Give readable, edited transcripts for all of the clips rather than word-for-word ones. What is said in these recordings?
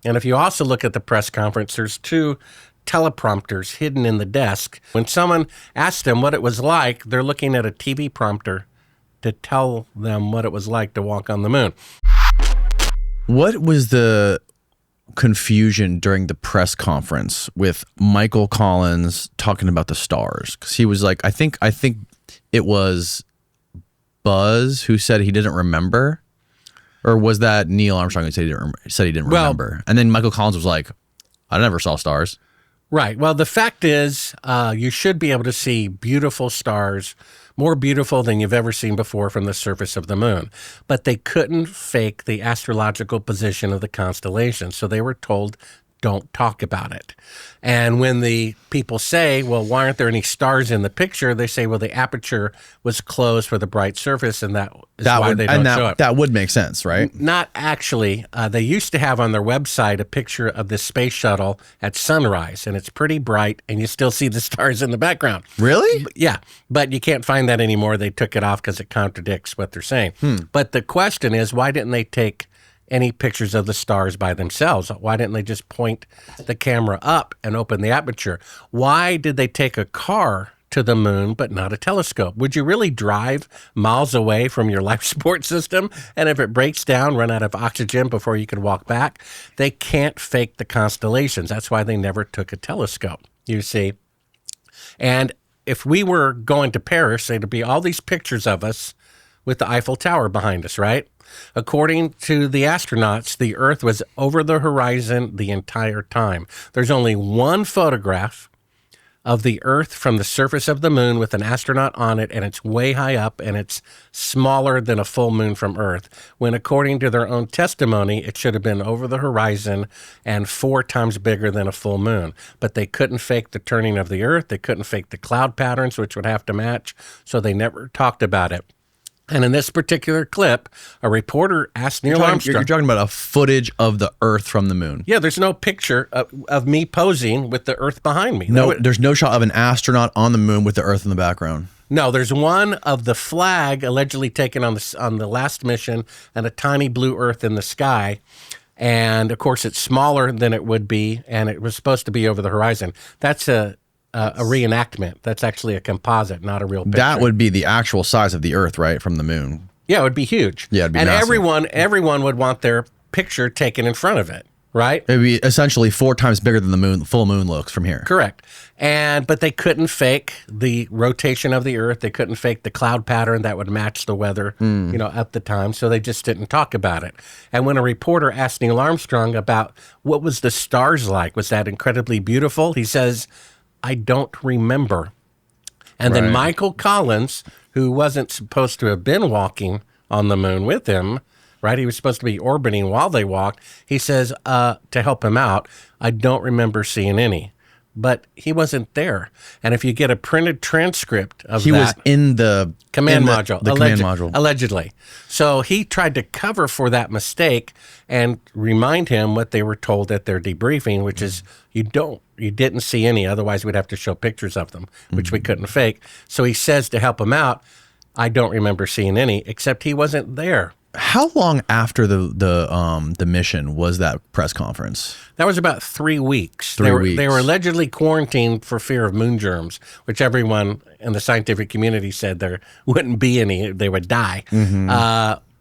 And if you also look at the press conference, there's two teleprompters hidden in the desk. When someone asked them what it was like, they're looking at a TV prompter to tell them what it was like to walk on the moon. What was the confusion during the press conference with Michael Collins talking about the stars? Because he was like, I think it was Buzz who said he didn't remember, or was that Neil Armstrong who said he didn't remember? And then Michael Collins was like, I never saw stars. Right. Well, the fact is, you should be able to see beautiful stars, more beautiful than you've ever seen before from the surface of the moon. But they couldn't fake the astrological position of the constellations, so they were told, don't talk about it. And when the people say, well, why aren't there any stars in the picture? They say, well, the aperture was closed for the bright surface, and that is why they don't show it. That would make sense, right? Not actually. They used to have on their website a picture of the space shuttle at sunrise, and it's pretty bright, and you still see the stars in the background. Really? Yeah, but you can't find that anymore. They took it off because it contradicts what they're saying. But the question is, why didn't they take any pictures of the stars by themselves? Why didn't they just point the camera up and open the aperture? Why did they take a car to the moon but not a telescope? Would you really drive miles away from your life support system, and if it breaks down, run out of oxygen before you can walk back? They can't fake the constellations. That's why they never took a telescope, you see. And if we were going to Paris, there'd be all these pictures of us with the Eiffel Tower behind us, right? According to the astronauts, the Earth was over the horizon the entire time. There's only one photograph of the Earth from the surface of the moon with an astronaut on it, and it's way high up, and it's smaller than a full moon from Earth, when according to their own testimony, it should have been over the horizon and 4 times bigger than a full moon. But they couldn't fake the turning of the Earth. They couldn't fake the cloud patterns, which would have to match, so they never talked about it. And in this particular clip, a reporter asked Neil Armstrong. You're talking about a footage of the Earth from the moon. Yeah, there's no picture of me posing with the Earth behind me. No, there's no shot of an astronaut on the moon with the Earth in the background. No, there's one of the flag allegedly taken on the last mission, and a tiny blue Earth in the sky. And of course, it's smaller than it would be, and it was supposed to be over the horizon. That's a reenactment. That's actually a composite, not a real picture. That would be the actual size of the Earth, right, from the moon. Yeah, it would be huge. Yeah, it'd be and massive. everyone would want their picture taken in front of it, right? It'd be essentially 4 times bigger than the full moon looks from here. Correct. But they couldn't fake the rotation of the Earth. They couldn't fake the cloud pattern that would match the weather, at the time. So they just didn't talk about it. And when a reporter asked Neil Armstrong about what was the stars like, was that incredibly beautiful? He says, I don't remember. And then Michael Collins, who wasn't supposed to have been walking on the moon with him, right? He was supposed to be orbiting while they walked. He says, to help him out, I don't remember seeing any. But he wasn't there. And if you get a printed transcript of he was in the command module, command module, allegedly. So he tried to cover for that mistake and remind him what they were told at their debriefing, which is you didn't see any. Otherwise, we'd have to show pictures of them, which we couldn't fake. So he says to help him out, I don't remember seeing any, except he wasn't there. How long after the mission was that press conference? That was about 3 weeks. 3 weeks. They were allegedly quarantined for fear of moon germs, which everyone in the scientific community said there wouldn't be any. They would die.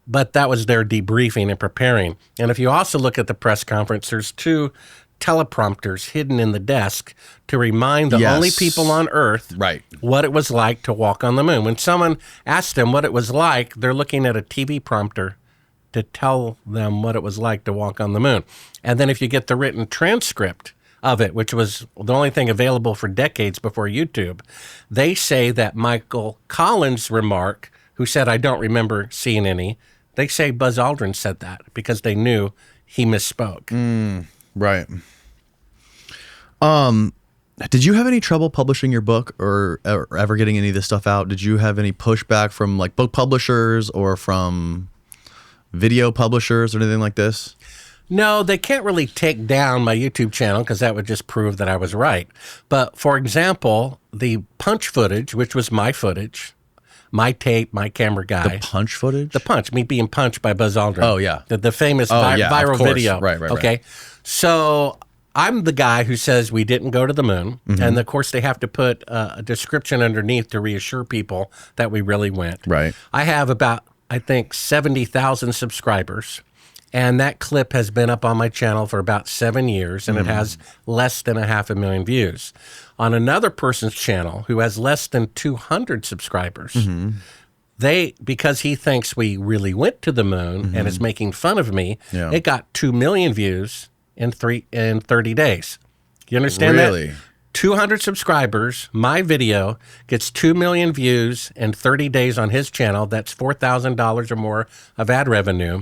But that was their debriefing and preparing. And if you also look at the press conference, there's 2 teleprompters hidden in the desk to remind the only people on Earth what it was like to walk on the moon. When someone asked them what it was like, they're looking at a TV prompter to tell them what it was like to walk on the moon. And then if you get the written transcript of it, which was the only thing available for decades before YouTube, they say that Michael Collins' remark, who said, I don't remember seeing any, they say Buzz Aldrin said that because they knew he misspoke. Right. Did you have any trouble publishing your book or ever getting any of this stuff out? Did you have any pushback from like book publishers or from video publishers or anything like this? No, they can't really take down my YouTube channel because that would just prove that I was right. But for example, the punch footage, which was my footage, my tape, my camera guy. The punch footage? The punch, me being punched by Buzz Aldrin. Oh, yeah. The famous yeah, viral of course. video. Right. Okay. So I'm the guy who says we didn't go to the moon. And of course, they have to put a description underneath to reassure people that we really went. Right. I have about, I think, 70,000 subscribers. And that clip has been up on my channel for about 7 years, and it has less than 500,000 views. On another person's channel who has less than 200 subscribers, because he thinks we really went to the moon and is making fun of me, it got 2 million views in 30 days. You understand that? Really? 200 subscribers, my video gets 2 million views in 30 days on his channel. That's $4,000 or more of ad revenue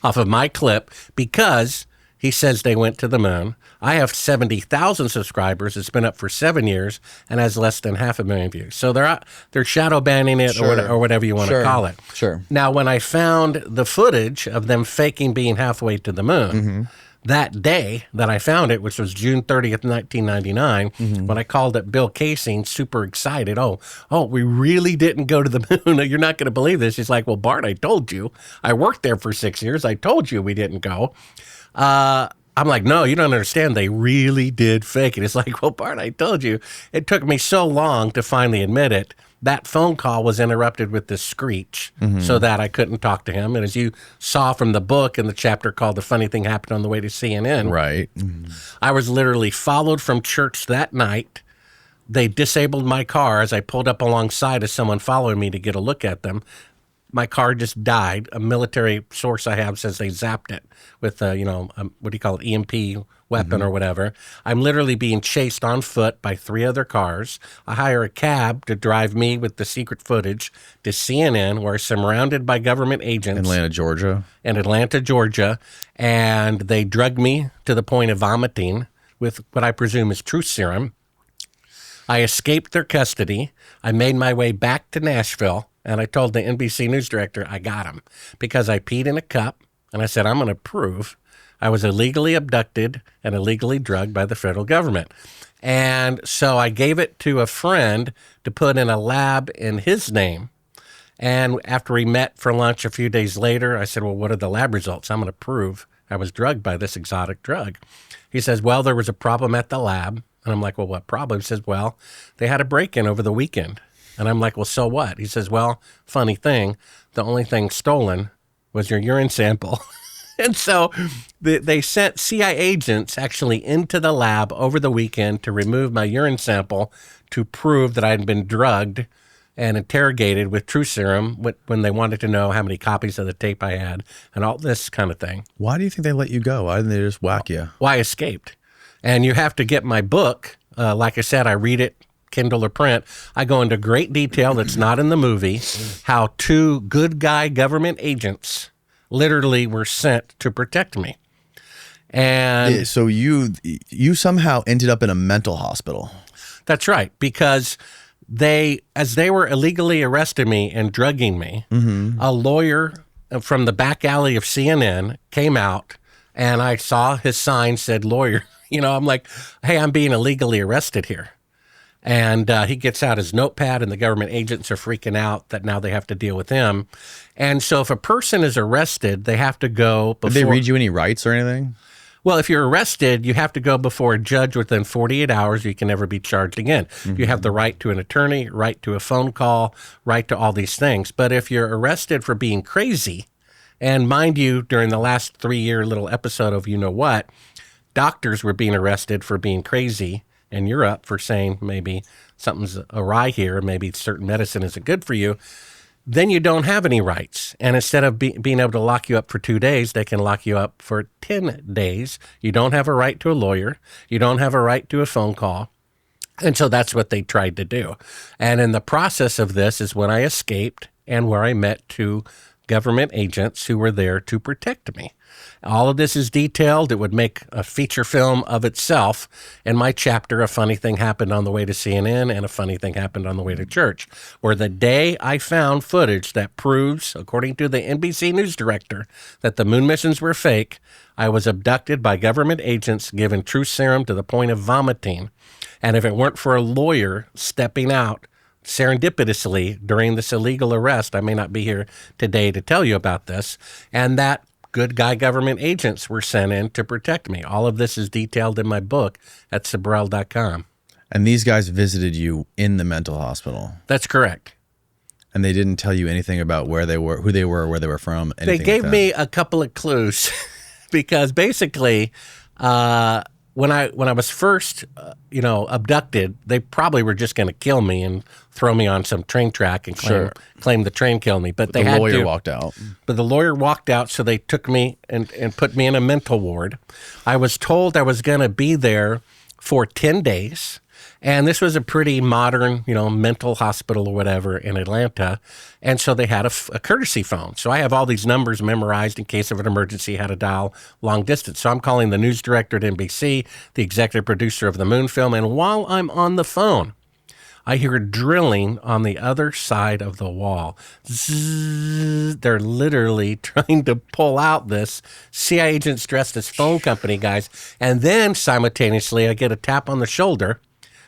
off of my clip because he says they went to the moon. I have 70,000 subscribers. It's been up for 7 years and has less than 500,000 views. So they're shadow banning it or whatever you want to call it. Sure. Now, when I found the footage of them faking being halfway to the moon, that day that I found it, which was June 30th, 1999, when I called up Bill Casing, super excited. Oh, we really didn't go to the moon. You're not going to believe this. He's like, well, Bart, I told you. I worked there for 6 years. I told you we didn't go. I'm like, no, you don't understand. They really did fake it. It's like, well, Bart, I told you. It took me so long to finally admit it. That phone call was interrupted with this screech so that I couldn't talk to him. And as you saw from the book in the chapter called The Funny Thing Happened on the Way to CNN, Right. I was literally followed from church that night. They disabled my car as I pulled up alongside of someone following me to get a look at them. My car just died. A military source I have says they zapped it with, what do you call it, EMP weapon or whatever. I'm literally being chased on foot by 3 other cars. I hire a cab to drive me with the secret footage to CNN, where I'm surrounded by government agents. Atlanta, Georgia. In Atlanta, Georgia. And they drug me to the point of vomiting with what I presume is truth serum. I escaped their custody. I made my way back to Nashville. And I told the NBC News director I got him because I peed in a cup. And I said, I'm going to prove I was illegally abducted and illegally drugged by the federal government. And so I gave it to a friend to put in a lab in his name. And after we met for lunch a few days later, I said, well, what are the lab results? I'm going to prove I was drugged by this exotic drug. He says, well, there was a problem at the lab. And I'm like, well, what problem? He says, well, they had a break-in over the weekend. And I'm like, well, so what? He says, well, funny thing, the only thing stolen was your urine sample. And so they sent CIA agents actually into the lab over the weekend to remove my urine sample to prove that I had been drugged and interrogated with true serum when they wanted to know how many copies of the tape I had and all this kind of thing. Why do you think they let you go? Why didn't they just whack you? Well, I escaped. And you have to get my book. Like I said, I read it, Kindle or print. I go into great detail that's not in the movie, how 2 good guy government agents literally were sent to protect me. And so you somehow ended up in a mental hospital. That's right, because as they were illegally arresting me and drugging me, a lawyer from the back alley of CNN came out, and I saw his sign said lawyer. I'm like, hey, I'm being illegally arrested here. And he gets out his notepad, and the government agents are freaking out that now they have to deal with him. And so if a person is arrested, they have to go before... Did they read you any rights or anything? Well, if you're arrested, you have to go before a judge within 48 hours. You can never be charged again. You have the right to an attorney, right to a phone call, right to all these things. But if you're arrested for being crazy, and mind you, during the last 3-year little episode of You Know What, doctors were being arrested for being crazy in Europe for saying maybe something's awry here, maybe certain medicine isn't good for you, then you don't have any rights. And instead of being able to lock you up for 2 days, they can lock you up for 10 days. You don't have a right to a lawyer. You don't have a right to a phone call. And so that's what they tried to do. And in the process of this is when I escaped and where I met 2 government agents who were there to protect me. All of this is detailed. It would make a feature film of itself. In my chapter, A Funny Thing Happened on the Way to CNN and A Funny Thing Happened on the Way to Church, where the day I found footage that proves, according to the NBC News director, that the moon missions were fake, I was abducted by government agents, given true serum to the point of vomiting. And if it weren't for a lawyer stepping out serendipitously during this illegal arrest, I may not be here today to tell you about this, and that good guy government agents were sent in to protect me. All of this is detailed in my book at Sibrel.com. And these guys visited you in the mental hospital. That's correct. And they didn't tell you anything about where they were, who they were, where they were from. They gave me a couple of clues because basically, when I was first, abducted, they probably were just going to kill me and throw me on some train track and claim the train killed me. But they the had lawyer walked out. But the lawyer walked out, so they took me and put me in a mental ward. I was told I was going to be there for 10 days. And this was a pretty modern, mental hospital or whatever in Atlanta. And so they had a courtesy phone. So I have all these numbers memorized in case of an emergency, how to dial long distance. So I'm calling the news director at NBC, the executive producer of the Moon film. And while I'm on the phone, I hear drilling on the other side of the wall. Zzz, they're literally trying to pull out this. CIA agents dressed as phone company guys. And then simultaneously, I get a tap on the shoulder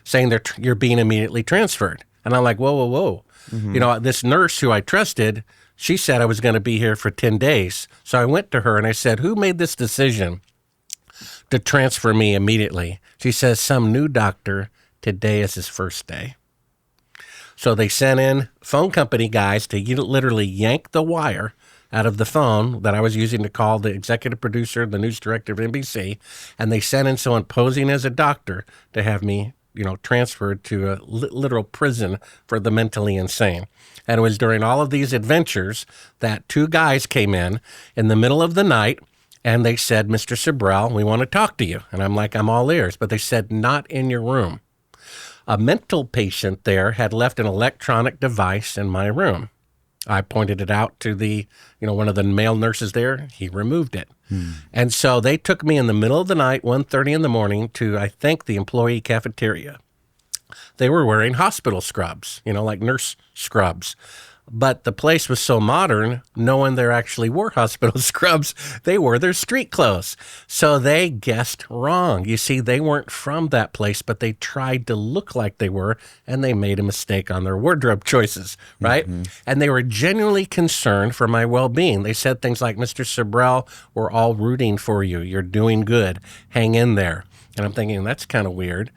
saying you're being immediately transferred. And I'm like, whoa, whoa, whoa. Mm-hmm. This nurse who I trusted, she said I was going to be here for 10 days. So I went to her and I said, who made this decision to transfer me immediately? She says, some new doctor. Today is his first day. So they sent in phone company guys to literally yank the wire out of the phone that I was using to call the executive producer, the news director of NBC. And they sent in someone posing as a doctor to have me transferred to a literal prison for the mentally insane. And it was during all of these adventures that two guys came in the middle of the night, and they said, Mr. Sibrel, we want to talk to you. And I'm like, I'm all ears. But they said, not in your room. A mental patient there had left an electronic device in my room. I pointed it out to one of the male nurses there. He removed it. And so they took me in the middle of the night, 1:30 in the morning, to, I think, the employee cafeteria. They were wearing hospital scrubs, like nurse scrubs. But the place was so modern, no one there actually wore hospital scrubs. They wore their street clothes. So they guessed wrong. You see, they weren't from that place, but they tried to look like they were, and they made a mistake on their wardrobe choices, right? Mm-hmm. And they were genuinely concerned for my well-being. They said things like, Mr. Sibrel, we're all rooting for you. You're doing good. Hang in there. And I'm thinking, that's kind of weird.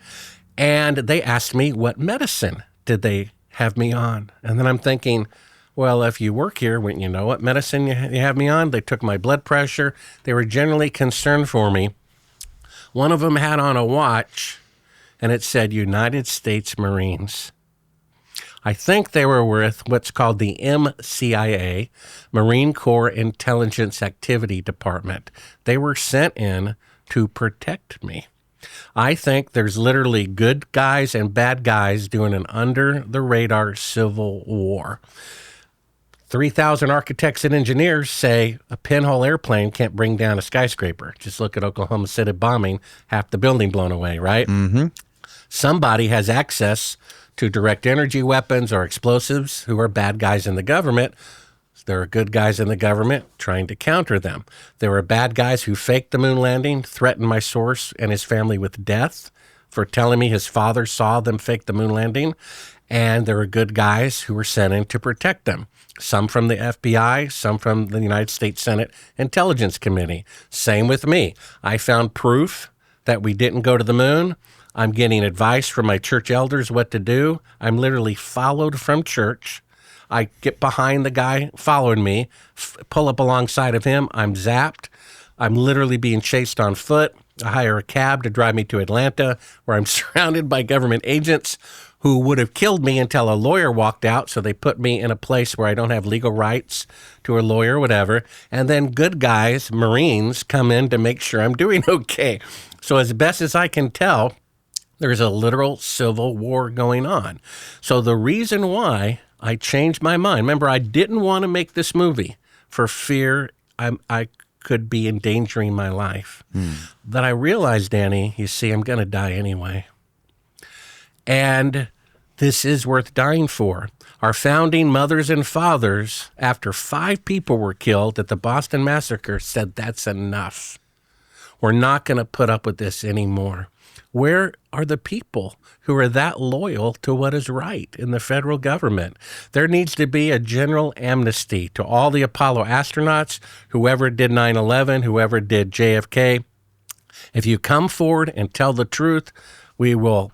And they asked me, what medicine did they have me on? And then I'm thinking, well, if you work here, wouldn't you know what medicine you have me on? They took my blood pressure. They were generally concerned for me. One of them had on a watch, and it said United States Marines. I think they were with what's called the MCIA, Marine Corps Intelligence Activity Department. They were sent in to protect me. I think there's literally good guys and bad guys doing an under-the-radar civil war. 3,000 architects and engineers say a pinhole airplane can't bring down a skyscraper. Just look at Oklahoma City bombing, half the building blown away, right? Mm-hmm. Somebody has access to direct energy weapons or explosives who are bad guys in the government. There are good guys in the government trying to counter them. There were bad guys who faked the moon landing, threatened my source and his family with death for telling me his father saw them fake the moon landing. And there were good guys who were sent in to protect them. Some from the FBI, some from the United States Senate Intelligence Committee. Same with me. I found proof that we didn't go to the moon. I'm getting advice from my church elders what to do. I'm literally followed from church. I get behind the guy following me, pull up alongside of him. I'm zapped. I'm literally being chased on foot. I hire a cab to drive me to Atlanta, where I'm surrounded by government agents who would have killed me until a lawyer walked out. So they put me in a place where I don't have legal rights to a lawyer or whatever. And then good guys, Marines, come in to make sure I'm doing okay. So as best as I can tell, there's a literal civil war going on. So the reason why I changed my mind, remember, I didn't want to make this movie for fear I could be endangering my life. That I realized, Danny, you see, I'm going to die anyway. And this is worth dying for. Our founding mothers and fathers, after 5 people were killed at the Boston Massacre, said that's enough. We're not going to put up with this anymore. Where are the people who are that loyal to what is right in the federal government? There needs to be a general amnesty to all the Apollo astronauts, whoever did 9/11, whoever did JFK. If you come forward and tell the truth, we will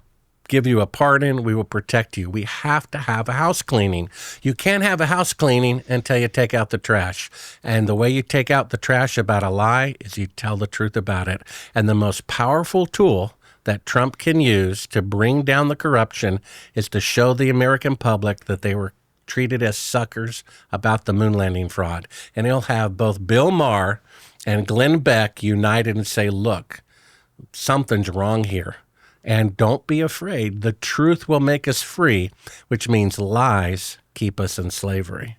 give you a pardon. We will protect you. We have to have a house cleaning. You can't have a house cleaning until you take out the trash. And the way you take out the trash about a lie is you tell the truth about it. And the most powerful tool that Trump can use to bring down the corruption is to show the American public that they were treated as suckers about the moon landing fraud. And he'll have both Bill Maher and Glenn Beck united and say, look, something's wrong here. And don't be afraid. The truth will make us free, which means lies keep us in slavery.